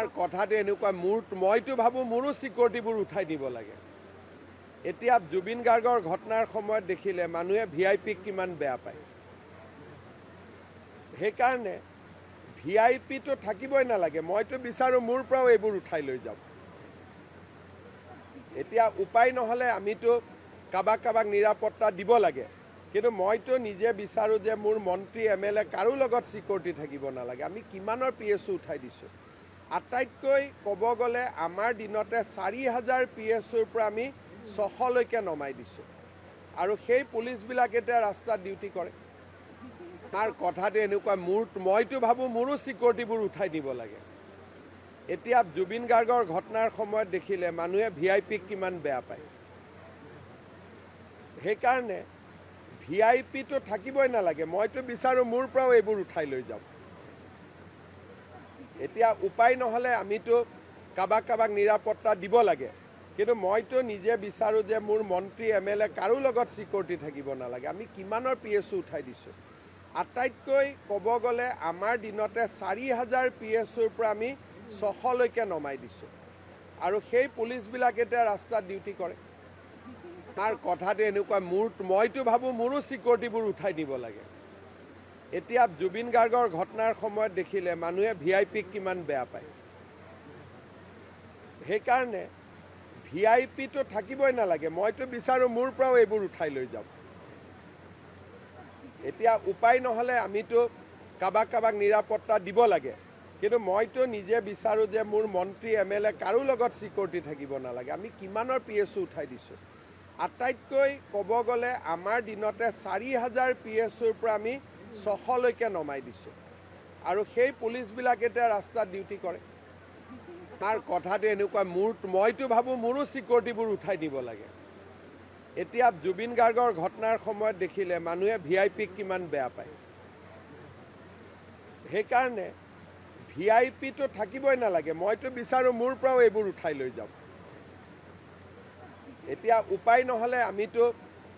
তাৰ কথাটো এনেকুৱা মইতো ভাবোঁ মোৰো চিকিউৰিটিবোৰ উঠাই দিব লাগে। এতিয়া জুবিন গাৰ্গৰ ঘটনাৰ সময়ত দেখিলে মানুহে ভিআইপিক কিমান বেয়া পায়। সেইকাৰণে ভিআইপিটো থাকিবই নালাগে। মইতো বিচাৰোঁ মোৰ পৰাও এইবোৰ উঠাই লৈ যাওক। এতিয়া উপায় নহ'লে আমিতো কাৰোবাক নিৰাপত্তা দিব লাগে, কিন্তু মইতো নিজে বিচাৰোঁ যে মোৰ মন্ত্ৰী MLA কাৰো লগত চিকিউৰিটি থাকিব নালাগে। আমি কিমানৰ PSO উঠাই দিছোঁ। আটাইতকৈ ক'ব গ'লে আমাৰ দিনতে 4000 PSOৰ পৰা আমি 600লৈকে নমাই দিছোঁ, আৰু সেই পুলিচবিলাক এতিয়া ৰাস্তাত ডিউটি কৰে। তাৰ কথাটো এনেকুৱা মইতো ভাবোঁ মোৰো চিকিউৰিটিবোৰ উঠাই দিব লাগে। এতিয়া জুবিন গাৰ্গৰ ঘটনাৰ সময়ত দেখিলে মানুহে ভিআইপিক কিমান বেয়া পায়। সেইকাৰণে ভিআইপিটো থাকিবই নালাগে। মইতো বিচাৰোঁ মোৰ পৰাও এইবোৰ উঠাই লৈ যাওক। এতিয়া উপায় নহ'লে আমিতো কাৰোবাক নিৰাপত্তা দিব লাগে, কিন্তু মইতো নিজে বিচাৰোঁ যে মোৰ মন্ত্ৰী MLA কাৰো লগত চিকিউৰিটি থাকিব নালাগে। আমি কিমানৰ PSO উঠাই দিছোঁ। আটাইতকৈ ক'ব গ'লে আমাৰ দিনতে 4000 PSOৰ পৰা আমি 600লৈকে নমাই দিছোঁ, আৰু সেই পুলিচবিলাক এতিয়া ৰাস্তাত ডিউটি কৰে। তাৰ কথাটো এনেকুৱা মইতো ভাবোঁ মোৰো চিকিউৰিটিবোৰ উঠাই দিব লাগে। এতিয়া জুবিন গাৰ্গৰ ঘটনাৰ সময়ত দেখিলে মানুহে ভিআইপিক কিমান বেয়া পায়। সেইকাৰণে ভিআইপিটো থাকিবই নালাগে। মইতো বিচাৰোঁ মোৰ পৰাও এইবোৰ উঠাই লৈ যাওক। এতিয়া উপায় নহ'লে আমিতো কাৰোবাক নিৰাপত্তা দিব লাগে, কিন্তু মইতো নিজে বিচাৰোঁ যে মোৰ মন্ত্ৰী MLA কাৰো লগত চিকিউৰিটি থাকিব নালাগে। আমি কিমানৰ PSO উঠাই দিছোঁ। আটাইতকৈ ক'ব গ'লে আমাৰ দিনতে 4000 PSOৰ পৰা আমি 600লৈকে নমাই দিছোঁ, আৰু সেই পুলিচবিলাক এতিয়া ৰাস্তাত ডিউটি কৰে। তাৰ কথাটো এনেকুৱা মইতো ভাবোঁ মোৰো চিকিউৰিটিবোৰ উঠাই দিব লাগে। এতিয়া জুবিন গাৰ্গৰ ঘটনাৰ সময়ত দেখিলে মানুহে ভিআইপিক কিমান বেয়া পায়। সেইকাৰণে ভিআইপিটো থাকিবই নালাগে। মইতো বিচাৰোঁ মোৰ পৰাও এইবোৰ উঠাই লৈ যাওক। এতিয়া উপায় নহ'লে আমিতো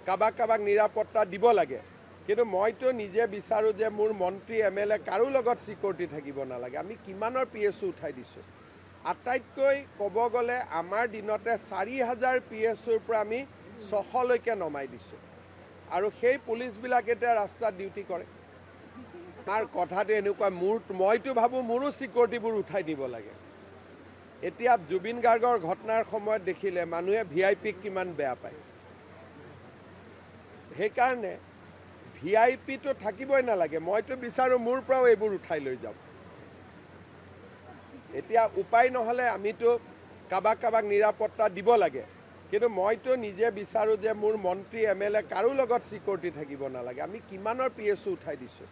কাৰোবাক নিৰাপত্তা দিব লাগে, কিন্তু মইতো নিজে বিচাৰোঁ যে মোৰ মন্ত্ৰী MLA কাৰো লগত চিকিউৰিটি থাকিব নালাগে। আমি কিমানৰ PSO উঠাই দিছোঁ। আটাইতকৈ ক'ব গ'লে আমাৰ দিনতে 4000 PSOৰ পৰা আমি 600লৈকে নমাই দিছোঁ, আৰু সেই পুলিচবিলাক এতিয়া ৰাস্তাত ডিউটি কৰে। তাৰ কথাটো এনেকুৱা মইতো ভাবোঁ মোৰো চিকিউৰিটিবোৰ উঠাই দিব লাগে। এতিয়া জুবিন গাৰ্গৰ ঘটনাৰ সময়ত দেখিলে মানুহে ভিআইপিক কিমান বেয়া পায়। সেইকাৰণে ভিআইপিটো থাকিবই নালাগে। মইতো বিচাৰোঁ মোৰ পৰাও এইবোৰ উঠাই লৈ যাওক। এতিয়া উপায় নহ'লে আমিতো কাৰোবাক নিৰাপত্তা দিব লাগে, কিন্তু মইতো নিজে বিচাৰোঁ যে মোৰ মন্ত্ৰী MLA কাৰো লগত চিকিউৰিটি থাকিব নালাগে। আমি কিমানৰ PSO উঠাই দিছোঁ।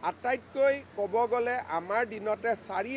আটাইতকৈ ক'ব গ'লে আমাৰ দিনতে 4000